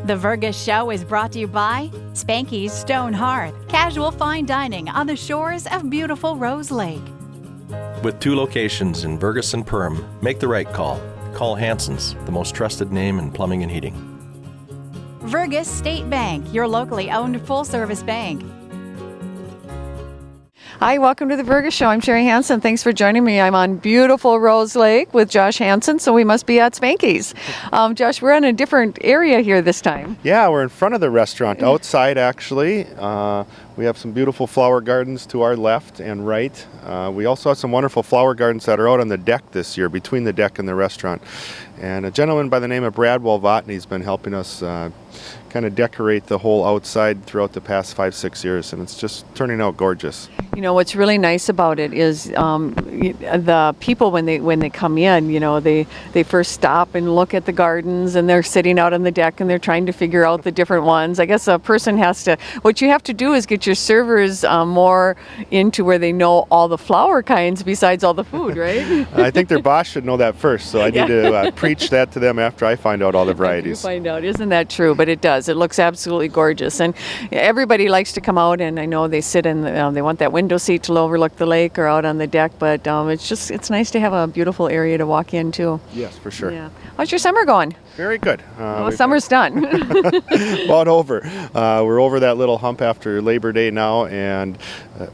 The Vergas Show is brought to you by Spanky's Stone Hearth, casual fine dining on the shores of beautiful Rose Lake. With 2 locations in Vergas and Perham, make the right call. Call Hanson's, the most trusted name in plumbing and heating. Vergas State Bank, your locally owned full-service bank. Hi, welcome to the Vergas Show. I'm Sherry Hanson. Thanks for joining me. I'm on beautiful Rose Lake with Josh Hanson, so we must be at Spanky's. Josh, we're in a different area here this time. Yeah, we're in front of the restaurant, outside actually. We have some beautiful flower gardens to our left and right. We also have some wonderful flower gardens that are out on the deck this year, between the deck and the restaurant. And a gentleman by the name of Brad Walvatney has been helping us kind of decorate the whole outside throughout the past 5-6 years, and it's just turning out gorgeous. You know, what's really nice about it is the people, when they come in, you know, they first stop and look at the gardens, and they're sitting out on the deck and they're trying to figure out the different ones. I guess a person has to, what you have to do is get your servers more into where they know all the flower kinds besides all the food, right? I think their boss should know that first, so I need to preach that to them after I find out all the varieties. You find out, isn't that true? But it does. It looks absolutely gorgeous, and everybody likes to come out, and I know they sit in, they want that window seat to overlook the lake or out on the deck, but it's nice to have a beautiful area to walk into. Yes, for sure. Yeah. How's your summer going? Very good. Well, summer's done. About over. We're over that little hump after Labor Day now, and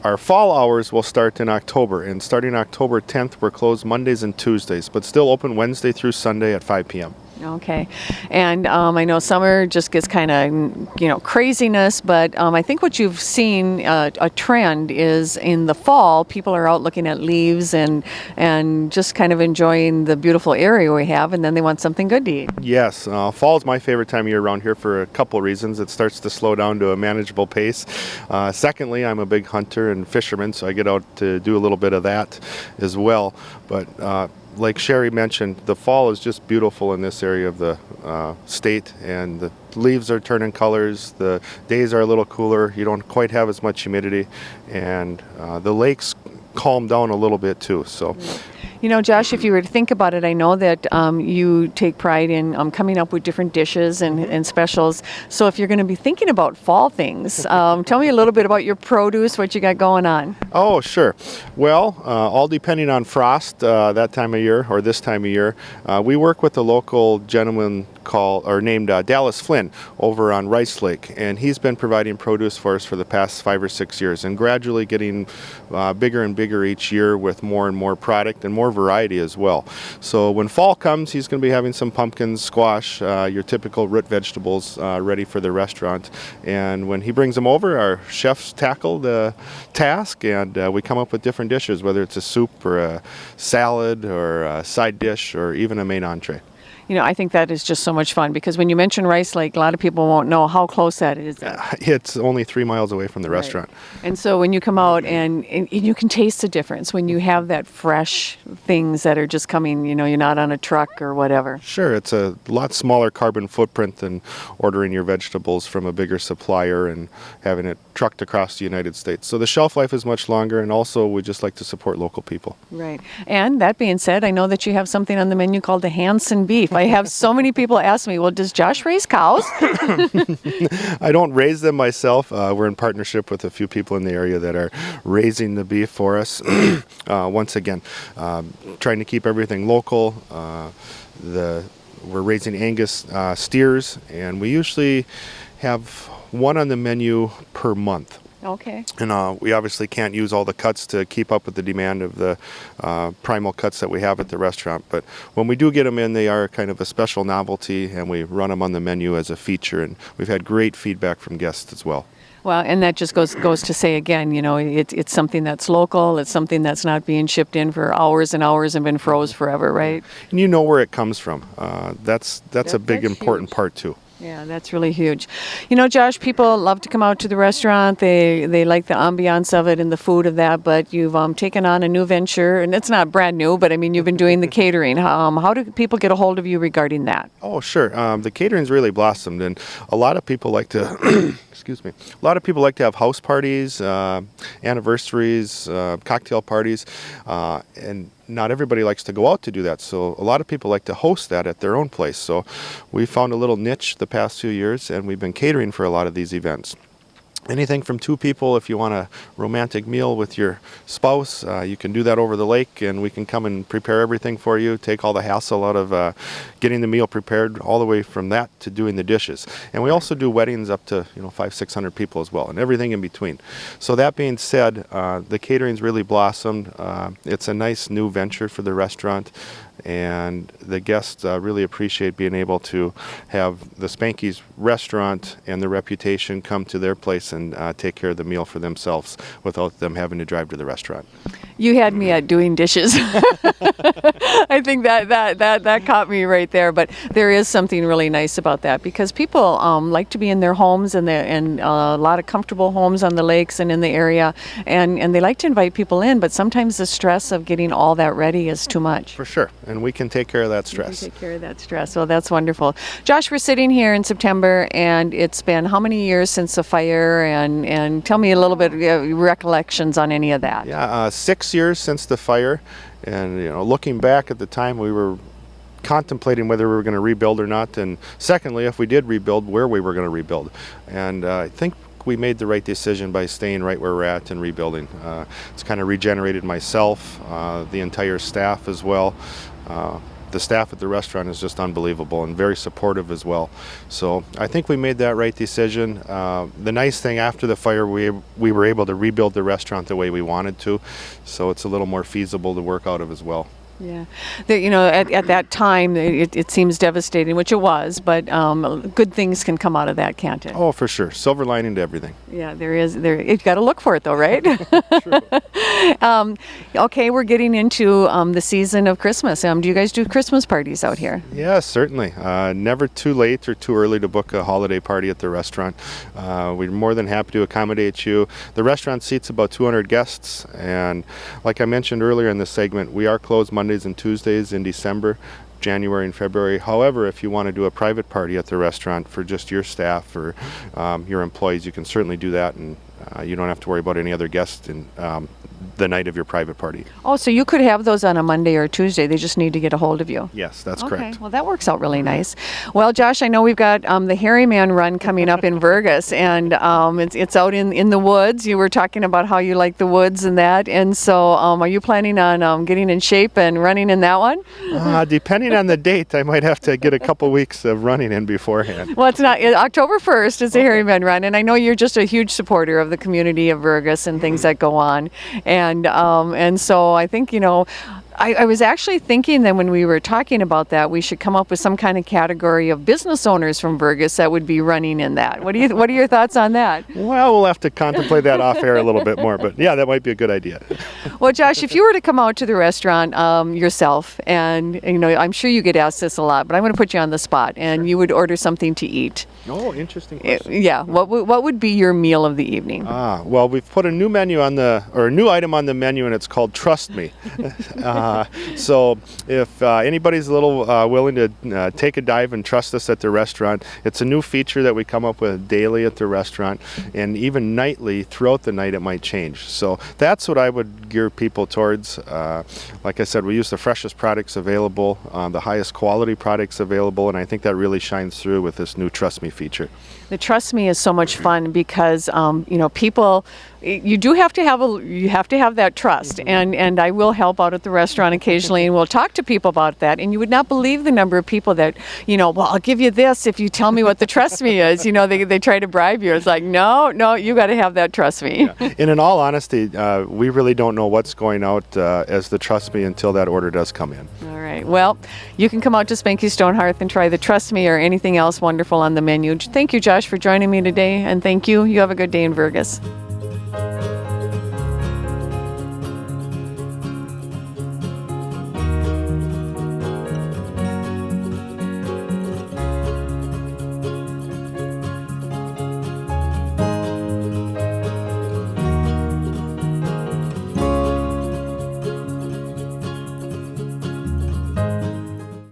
our fall hours will start in October. And starting October 10th, we're closed Mondays and Tuesdays, but still open Wednesday through Sunday at 5 p.m. Okay, and I know summer just gets kind of, craziness, but I think what you've seen a trend is in the fall, people are out looking at leaves and just kind of enjoying the beautiful area we have, and then they want something good to eat. Yes, fall is my favorite time of year around here for a couple reasons. It starts to slow down to a manageable pace. Secondly, I'm a big hunter and fisherman, so I get out to do a little bit of that as well. But like Sherry mentioned, the fall is just beautiful in this area of the state, and the leaves are turning colors, the days are a little cooler, you don't quite have as much humidity, and the lakes calm down a little bit too. So. You know, Josh, if you were to think about it, I know that you take pride in coming up with different dishes and specials. So if you're going to be thinking about fall things, tell me a little bit about your produce, what you got going on. Oh, sure. Well, all depending on frost that time of year or this time of year. We work with a local gentleman named Dallas Flynn over on Rice Lake, and he's been providing produce for us for the past 5 or 6 years, and gradually getting bigger and bigger each year with more and more product and more variety as well. So when fall comes, he's going to be having some pumpkins, squash, your typical root vegetables ready for the restaurant. And when he brings them over, our chefs tackle the task, and we come up with different dishes, whether it's a soup or a salad or a side dish or even a main entree. You know, I think that is just so much fun, because when you mention Rice Lake, a lot of people won't know how close that is. It's only 3 miles away from the restaurant. And so when you come out and you can taste the difference when you have that fresh things that are just coming, you're not on a truck or whatever. Sure, it's a lot smaller carbon footprint than ordering your vegetables from a bigger supplier and having it trucked across the United States. So the shelf life is much longer, and also we just like to support local people. Right. And that being said, I know that you have something on the menu called the Hanson beef. I have so many people ask me, well, does Josh raise cows? I don't raise them myself. We're in partnership with a few people in the area that are raising the beef for us. Once again, trying to keep everything local. We're raising Angus steers, and we usually have one on the menu per month. Okay. And we obviously can't use all the cuts to keep up with the demand of the primal cuts that we have at the restaurant. But when we do get them in, they are kind of a special novelty, and we run them on the menu as a feature. And we've had great feedback from guests as well. Well, and that just goes to say again, it's something that's local. It's something that's not being shipped in for hours and hours and been froze forever, right? And you know where it comes from. That's a big important part too. Yeah, that's really huge. Josh, people love to come out to the restaurant. They like the ambiance of it and the food of that, but you've taken on a new venture, and it's not brand new, but I mean, you've been doing the catering. How do people get a hold of you regarding that? Oh, sure. The catering's really blossomed, and a lot of people like to, excuse me, a lot of people like to have house parties, anniversaries, cocktail parties, and not everybody likes to go out to do that, so a lot of people like to host that at their own place. So we found a little niche the past few years, and we've been catering for a lot of these events. Anything from 2 people. If you want a romantic meal with your spouse, you can do that over the lake, and we can come and prepare everything for you, take all the hassle out of getting the meal prepared, all the way from that to doing the dishes. And we also do weddings up to 500-600 people as well, and everything in between. So that being said, the catering's really blossomed. It's a nice new venture for the restaurant, and the guests really appreciate being able to have the Spanky's restaurant and the reputation come to their place and take care of the meal for themselves without them having to drive to the restaurant. You had me at doing dishes. I think that caught me right there. But there is something really nice about that, because people like to be in their homes, and a lot of comfortable homes on the lakes and in the area, and they like to invite people in. But sometimes the stress of getting all that ready is too much. For sure, and we can take care of that stress. We can take care of that stress. Well, that's wonderful. Josh, we're sitting here in September, and it's been how many years since the fire? And tell me a little bit recollections on any of that. Yeah, 6 years since the fire, and looking back at the time, we were contemplating whether we were going to rebuild or not, and secondly, if we did rebuild, where we were going to rebuild. And I think we made the right decision by staying right where we're at and rebuilding. It's kind of regenerated myself, the entire staff as well. The staff at the restaurant is just unbelievable and very supportive as well. So I think we made that right decision. The nice thing, after the fire, we were able to rebuild the restaurant the way we wanted to, so it's a little more feasible to work out of as well. Yeah, at that time, it seems devastating, which it was, but good things can come out of that, can't it? Oh, for sure. Silver lining to everything. Yeah, there is. You've got to look for it, though, right? Okay, we're getting into the season of Christmas. Do you guys do Christmas parties out here? Yeah, certainly. Never too late or too early to book a holiday party at the restaurant. We're more than happy to accommodate you. The restaurant seats about 200 guests, and like I mentioned earlier in this segment, we are closed Mondays and Tuesdays in December, January and February. However, if you want to do a private party at the restaurant for just your staff or your employees, you can certainly do that, and you don't have to worry about any other guests in the night of your private party. Oh, so you could have those on a Monday or Tuesday. They just need to get a hold of you. Yes, that's okay. correct. Well, that works out really nice. Well, Josh, I know we've got the Hairy Man Run coming up in Vergas, and it's out in the woods. You were talking about how you like the woods and that, and so are you planning on getting in shape and running in that one? Depending on the date, I might have to get a couple weeks of running in beforehand. Well, it's not October 1st is the Hairy Man Run, and I know you're just a huge supporter of the community of Vergas and things that go on, and so I think I was actually thinking that when we were talking about that, we should come up with some kind of category of business owners from Vergas that would be running in that. What are your thoughts on that? Well, we'll have to contemplate that off air a little bit more, but yeah, that might be a good idea. Well, Josh, if you were to come out to the restaurant yourself, and I'm sure you get asked this a lot, but I'm going to put you on the spot, and you would order something to eat. Oh, interesting question. Yeah, what would be your meal of the evening? Well, we've put a new new item on the menu, and it's called Trust Me. So if anybody's a little willing to take a dive and trust us at the restaurant, it's a new feature that we come up with daily at the restaurant, and even nightly throughout the night it might change. So that's what I would gear people towards. Like I said, we use the freshest products available, the highest quality products available, and I think that really shines through with this new Trust Me feature. The Trust Me is so much fun because people, you do have to have that trust, and I will help out at the restaurant occasionally, and we'll talk to people about that, and you would not believe the number of people that well, I'll give you this if you tell me what the Trust Me is. They try to bribe you. It's like, no, you got to have that Trust Me. Yeah. And in all honesty, we really don't know what's going out as the Trust Me until that order does come in. All right. Well, you can come out to Spanky Stone Hearth and try the Trust Me or anything else wonderful on the menu. Thank you, Josh, for joining me today, and thank you. You have a good day in Vergas.